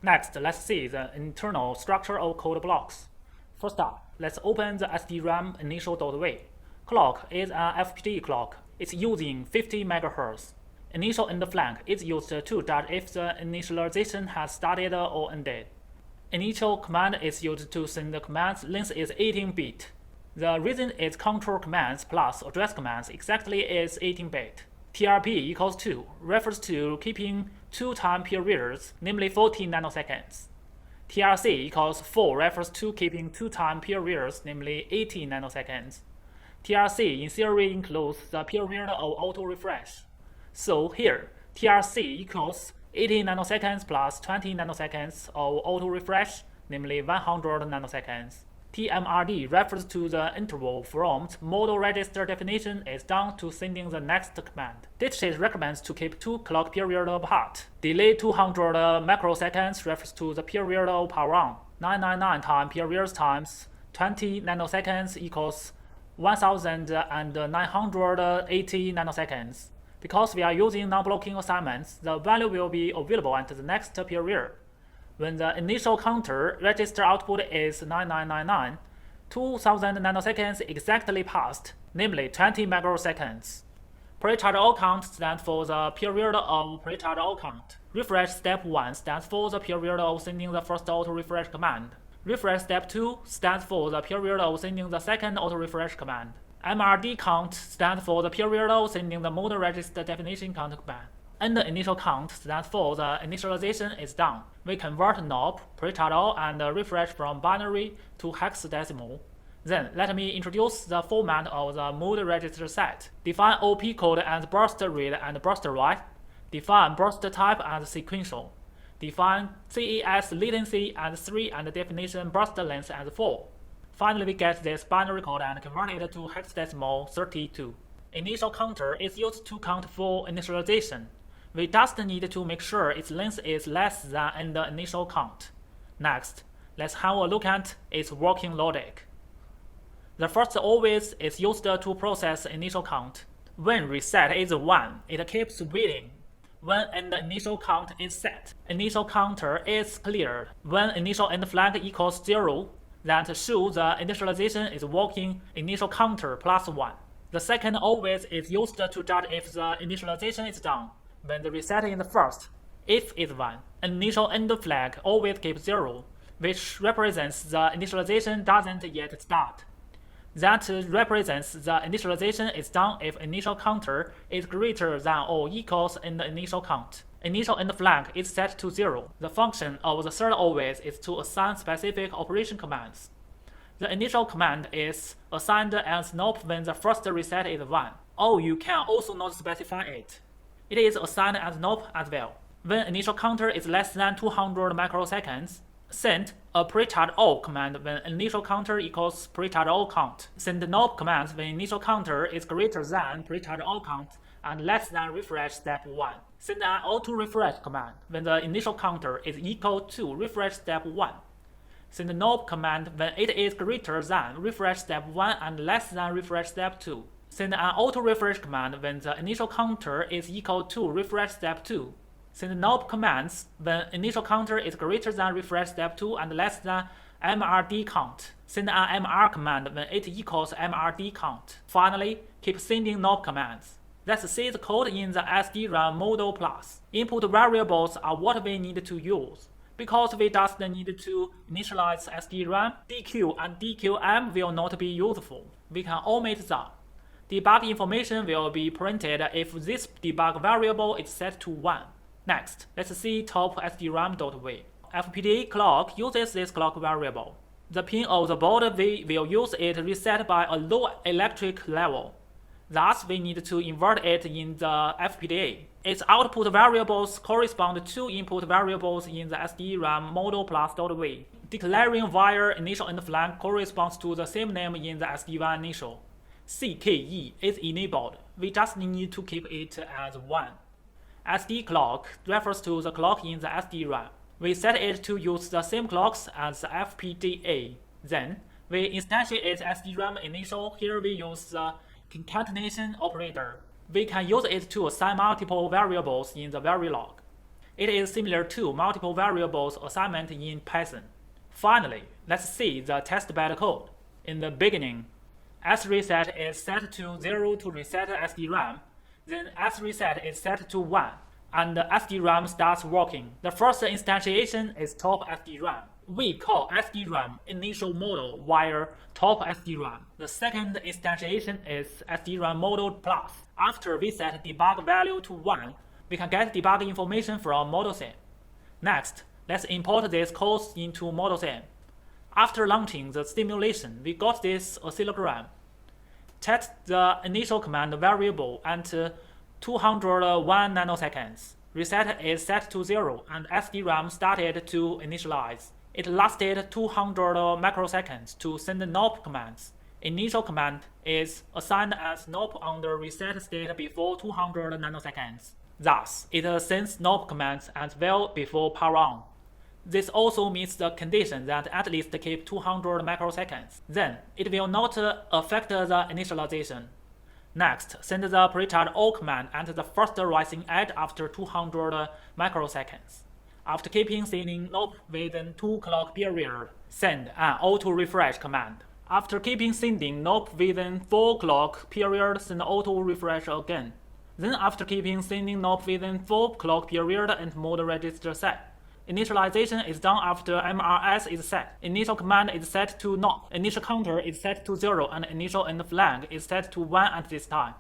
Next, let's see the internal structure of code blocks. First up, let's open the SDRAM initial.way. Clock is an FPGA clock. It's using 50 MHz. Initial end flag is used to judge if the initialization has started or ended. Initial command is used to send the command's length is 18-bit. The reason is control commands plus address commands exactly is 18-bit. TRP equals 2 refers to keeping 2 time periods, namely 40 nanoseconds. TRC equals 4 refers to keeping 2 time periods, namely 80 nanoseconds. TRC in theory includes the period of auto refresh. So here, TRC equals 80 nanoseconds plus 20 nanoseconds of auto refresh, namely 100 nanoseconds. TMRD refers to the interval from model register definition is down to sending the next command. Datasheet recommends to keep 2 clock periods apart. Delay 200 microseconds refers to the period of power on. 999 time periods times 20 nanoseconds equals 1980 nanoseconds. Because we are using non-blocking assignments, the value will be available at the next period. When the initial counter register output is 9999, 2000 nanoseconds exactly passed, namely 20 microseconds. Pre-charge all count stands for the period of pre-charge all count. Refresh step 1 stands for the period of sending the first auto-refresh command. Refresh step 2 stands for the period of sending the second auto-refresh command. MRD count stands for the period of sending the model register definition count command. And the initial count stands for the initialization is done. We convert NOP, pre-charge all, and refresh from binary to hexadecimal. Then let me introduce the format of the mode register set. Define OP code as burst read and burst write. Define burst type as sequential. Define CES latency as 3 and definition burst length as 4. Finally, we get this binary code and convert it to hexadecimal 32. Initial counter is used to count for initialization. We just need to make sure its length is less than in the initial count. Next, let's have a look at its working logic. The first always is used to process initial count. When reset is 1, it keeps waiting. When end initial count is set, initial counter is cleared. When initial end flag equals 0, that shows the initialization is working initial counter plus 1. The second always is used to judge if the initialization is done. When the reset is first, if is 1, initial end flag always keeps 0, which represents the initialization doesn't yet start. That represents the initialization is done if initial counter is greater than or equals in the initial count. Initial end flag is set to 0. The function of the third always is to assign specific operation commands. The initial command is assigned as NOP when the first reset is 1, or you can also not specify it. It is assigned as NOP as well. When initial counter is less than 200 microseconds, send a pre-charge all command when initial counter equals pre-charge all count. Send NOP commands when initial counter is greater than pre-charge all count and less than refresh step 1. Send an auto-refresh command when the initial counter is equal to refresh step 1. Send NOP command when it is greater than refresh step 1 and less than refresh step 2. Send an auto-refresh command when the initial counter is equal to refresh step 2. Send NOP commands when initial counter is greater than refresh step 2 and less than MRD count. Send an MR command when it equals MRD count. Finally, keep sending NOP commands. Let's see the code in the SDRAM model plus. Input variables are what we need to use. Because we just need to initialize SDRAM, DQ and DQM will not be useful. We can omit them. Debug information will be printed if this debug variable is set to 1. Next, let's see top SDRAM.way. FPGA clock uses this clock variable. The pin of the board we will use it reset by a low electric level. Thus, we need to invert it in the FPGA. Its output variables correspond to input variables in the SDRAM model plus.way. Declaring wire initial end flag corresponds to the same name in the SD1 initial. CKE is enabled. We just need to keep it as 1. SD clock refers to the clock in the SDRAM. We set it to use the same clocks as the FPGA. Then, we instantiate SDRAM initial. Here we use the concatenation operator. We can use it to assign multiple variables in the Verilog. It is similar to multiple variables assignment in Python. Finally, let's see the test bed code. In the beginning, sReset is set to 0 to reset SDRAM, then sReset is set to 1, and SDRAM starts working. The first instantiation is top SDRAM. We call SDRAM initial model via top SDRAM. The second instantiation is SDRAM model plus. After we set debug value to 1, we can get debug information from ModelSim. Next, let's import this code into ModelSim. After launching the simulation, we got this oscillogram. Set the initial command variable at 201 nanoseconds. Reset is set to 0 and SDRAM started to initialize. It lasted 200 microseconds to send NOP commands. Initial command is assigned as NOP on the reset state before 200 nanoseconds. Thus, it sends NOP commands as well before power on. This also meets the condition that at least keep 200 microseconds. Then, it will not affect the initialization. Next, send the pretard O command at the first rising edge after 200 microseconds. After keeping sending NOP within 2 clock period, send an auto-refresh command. After keeping sending NOP within 4 clock period, send auto-refresh again. Then after keeping sending NOP within 4 clock period and mode register set. Initialization is done after MRS is set. Initial command is set to NOP. Initial counter is set to 0 and initial end flag is set to 1 at this time.